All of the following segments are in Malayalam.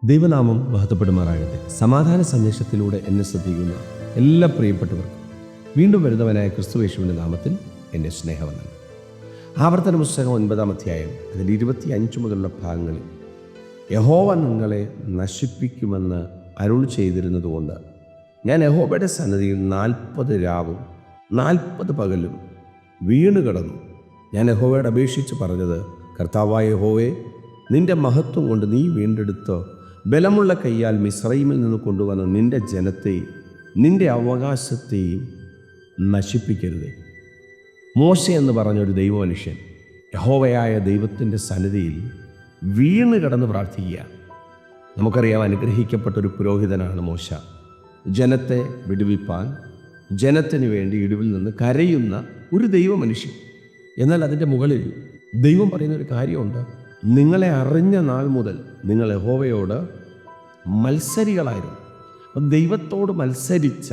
ദൈവനാമം മഹത്വപ്പെടുമാറാകട്ടെ. സമാധാന സന്ദേശത്തിലൂടെ എന്നെ ശ്രദ്ധിക്കുന്ന എല്ലാ പ്രിയപ്പെട്ടവർക്കും വീണ്ടും വരുന്നവനായ ക്രിസ്തുയേശുവിൻ്റെ നാമത്തിൽ എൻ്റെ സ്നേഹവന്ദനം. ആവർത്തന പുസ്തകം 9-ാം അധ്യായം അതിൽ 25 മുതലുള്ള ഭാഗങ്ങളിൽ യഹോവ നിങ്ങളെ നശിപ്പിക്കുമെന്ന് അരുൾ ചെയ്തിരുന്നതുകൊണ്ട് ഞാൻ യഹോവയുടെ സന്നിധിയിൽ 40 രാവും 40 പകലും വീണ് കിടന്നു. ഞാൻ യഹോവയോട് അപേക്ഷിച്ച് പറഞ്ഞത്, കർത്താവായ യഹോവേ, നിന്റെ മഹത്വം കൊണ്ട് നീ വീണ്ടെടുത്ത് ബലമുള്ള കൈയാൽ മിസ്രയീമിൽ നിന്ന് കൊണ്ടുവന്ന നിന്റെ ജനത്തെയും നിന്റെ അവകാശത്തെയും നശിപ്പിക്കരുതേ. മോശ എന്ന് പറഞ്ഞൊരു ദൈവമനുഷ്യൻ യഹോവയായ ദൈവത്തിൻ്റെ സന്നിധിയിൽ വീണ് കിടന്ന് പ്രാർത്ഥിക്കുക. നമുക്കറിയാം, അനുഗ്രഹിക്കപ്പെട്ടൊരു പുരോഹിതനാണ് മോശ. ജനത്തെ വിടുവിപ്പാൻ, ജനത്തിന് വേണ്ടി ഇടിവിൽ നിന്ന് കരയുന്ന ഒരു ദൈവമനുഷ്യൻ. എന്നാൽ അതിൻ്റെ മുകളിൽ ദൈവം പറയുന്നൊരു കാര്യമുണ്ട്. നിങ്ങളെ അറിഞ്ഞ നാൾ മുതൽ നിങ്ങൾ യഹോവയോട് മത്സരികളായിരുന്നു. അപ്പം ദൈവത്തോട് മത്സരിച്ച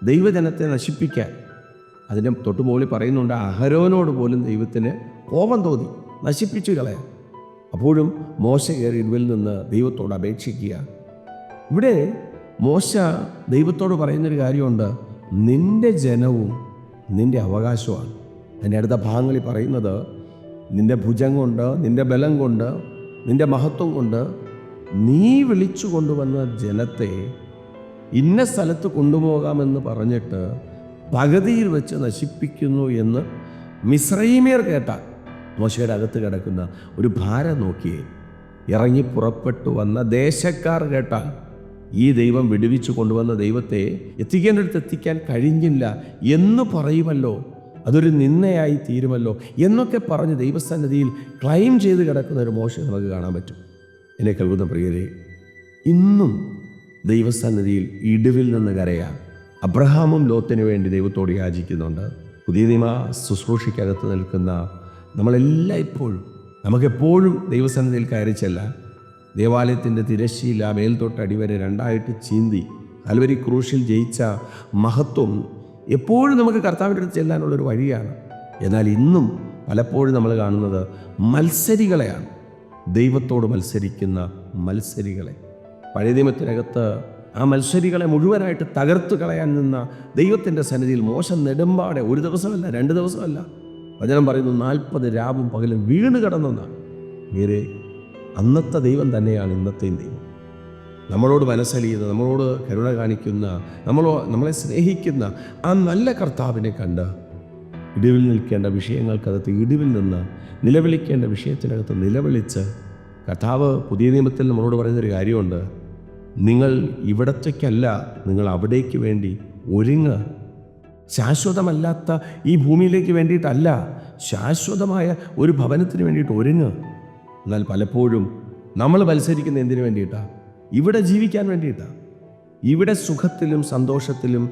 ദൈവജനത്തെ നശിപ്പിക്കാൻ അതിൻ്റെ തൊട്ടുമുകളിൽ പറയുന്നുണ്ട്, അഹരോനോട് പോലും ദൈവത്തിന് കോപം തോന്നി, നശിപ്പിച്ചു കളയാൻ. അപ്പോഴും മോശ കയറി ഇടിവിൽ നിന്ന് ദൈവത്തോട് അപേക്ഷിക്കുക. ഇവിടെ മോശ ദൈവത്തോട് പറയുന്നൊരു കാര്യമുണ്ട്, നിന്റെ ജനവും നിന്റെ അവകാശമാണ്. അതിൻ്റെ അടുത്ത ഭാഗങ്ങളിൽ പറയുന്നത്, നിന്റെ ഭുജം കൊണ്ട്, നിന്റെ ബലം കൊണ്ട്, നിന്റെ മഹത്വം കൊണ്ട് നീ വിളിച്ചു കൊണ്ടുവന്ന ജനത്തെ ഇന്ന സ്ഥലത്ത് കൊണ്ടുപോകാമെന്ന് പറഞ്ഞിട്ട് പകുതിയിൽ വെച്ച് നശിപ്പിക്കുന്നു എന്ന് മിസ്രയീമ്യർ കേട്ടാൽ, മോശയുടെ അകത്ത് കിടക്കുന്ന ഒരു ഭാരം നോക്കിയേ, ഇറങ്ങി പുറപ്പെട്ടു വന്ന ദേശക്കാർ കേട്ടാൽ, ഈ ദൈവം വിടുവിച്ചു കൊണ്ടുവന്ന ദൈവത്തെ എത്തിക്കേണ്ടടുത്ത് എത്തിക്കാൻ കഴിഞ്ഞില്ല എന്ന് പറയുമല്ലോ, അതൊരു നിന്ദയായി തീരുമല്ലോ എന്നൊക്കെ പറഞ്ഞ് ദൈവസന്നിധിയിൽ ക്ലെയിം ചെയ്ത് കിടക്കുന്ന ഒരു മോശം നമുക്ക് കാണാൻ പറ്റും. എന്നെ കേൾക്കുന്ന പ്രിയരെ, ഇന്നും ദൈവസന്നിധിയിൽ ഇടിവിൽ നിന്ന് കരയാൻ അബ്രഹാമും ലോത്തിന് വേണ്ടി ദൈവത്തോട് യാചിക്കുന്നുണ്ട്. പുതിയ നിയമ ശുശ്രൂഷയ്ക്കകത്ത് നിൽക്കുന്ന നമ്മളെല്ലായ്പ്പോഴും നമുക്കെപ്പോഴും ദൈവസന്നിധിയിൽ കയറി ചെല്ലാൻ, ദേവാലയത്തിൻ്റെ തിരശ്ശീല മേൽത്തൊട്ട് അടിവരെ രണ്ടായിട്ട് ചീന്തി കാൽവരി ക്രൂശിൽ ജയിച്ച മഹത്വം എപ്പോഴും നമുക്ക് കർത്താവിൻ്റെ അടുത്ത് ചെല്ലാനുള്ളൊരു വഴിയാണ്. എന്നാൽ ഇന്നും പലപ്പോഴും നമ്മൾ കാണുന്നത് മത്സരികളെയാണ്, ദൈവത്തോട് മത്സരിക്കുന്ന മത്സരികളെ. പഴയ നിയമത്തിനകത്ത് ആ മത്സരികളെ മുഴുവനായിട്ട് തകർത്ത് കളയാൻ നിന്ന ദൈവത്തിൻ്റെ സന്നിധിയിൽ മോശ നെടുമ്പാടെ, ഒരു ദിവസമല്ല 2 ദിവസമല്ല, വചനം പറയുന്നു 40 രാവും പകലും വീണ് കിടന്നെന്നാണ്. വേറെ അന്നത്തെ ദൈവം തന്നെയാണ് ഇന്നത്തെയും ദൈവം. നമ്മളോട് മനസ്സലിയുന്ന, നമ്മളോട് കരുണ കാണിക്കുന്ന, നമ്മളെ സ്നേഹിക്കുന്ന ആ നല്ല കർത്താവിനെ കണ്ട് ഇടിവിൽ നിൽക്കേണ്ട വിഷയങ്ങൾക്കകത്ത് ഇടിവിൽ നിന്ന് നിലവിളിക്കേണ്ട വിഷയത്തിനകത്ത് നിലവിളിച്ച്, കർത്താവ് പുതിയ നിയമത്തിൽ നമ്മളോട് പറയുന്നൊരു കാര്യമുണ്ട്, നിങ്ങൾ ഇവിടത്തേക്കല്ല, നിങ്ങൾ അവിടേക്ക് വേണ്ടി ഒരുങ്ങ്. ശാശ്വതമല്ലാത്ത ഈ ഭൂമിയിലേക്ക് വേണ്ടിയിട്ടല്ല, ശാശ്വതമായ ഒരു ഭവനത്തിന് വേണ്ടിയിട്ട് ഒരുങ്ങ്. എന്നാൽ പലപ്പോഴും നമ്മൾ മത്സരിക്കുന്ന എന്തിനു വേണ്ടിയിട്ടാണ്? ഇവിടെ ജീവിക്കാൻ വേണ്ടിയിട്ടാണ്. ഇവിടെ സുഖത്തിലും സന്തോഷത്തിലും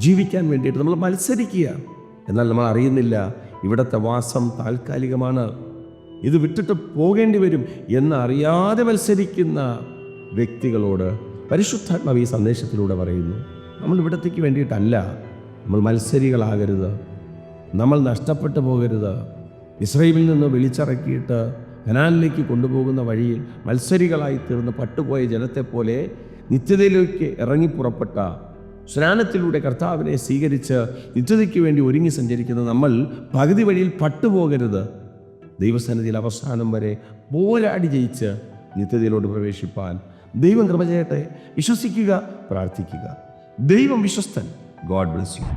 ജീവിക്കാൻ വേണ്ടിയിട്ട് നമ്മൾ മത്സരിക്കുക. എന്നാൽ നമ്മൾ അറിയുന്നില്ല, ഇവിടുത്തെ വാസം താൽക്കാലികമാണ്, ഇത് വിട്ടിട്ട് പോകേണ്ടി വരും എന്നറിയാതെ മത്സരിക്കുന്ന വ്യക്തികളോട് പരിശുദ്ധാത്മാവ് ഈ സന്ദേശത്തിലൂടെ പറയുന്നു, നമ്മൾ ഇവിടത്തേക്ക് വേണ്ടിയിട്ടല്ല, നമ്മൾ മത്സരികളാകരുത്, നമ്മൾ നഷ്ടപ്പെട്ടു പോകരുത്. ഇസ്രായേലിൽ നിന്ന് വിളിച്ചിറക്കിയിട്ട് കനാനിലേക്ക് കൊണ്ടുപോകുന്ന വഴിയിൽ മത്സരികളായി തീർന്ന് പട്ടുപോയ ജനത്തെപ്പോലെ നിത്യതയിലേക്ക് ഇറങ്ങി പുറപ്പെട്ട, സ്നാനത്തിലൂടെ കർത്താവിനെ സ്വീകരിച്ച് നിത്യതയ്ക്ക് വേണ്ടി ഒരുങ്ങി സഞ്ചരിക്കുന്ന നമ്മൾ പകുതി വഴിയിൽ പട്ടുപോകരുത്. ദൈവസന്നിധിയിൽ അവസാനം വരെ പോരാടി ജയിച്ച് നിത്യതയിലോട്ട് പ്രവേശിപ്പാൻ ദൈവം കൃപ ചെയ്യട്ടെ. വിശ്വസിക്കുക, പ്രാർത്ഥിക്കുക. ദൈവം വിശ്വസ്തൻ. God bless U.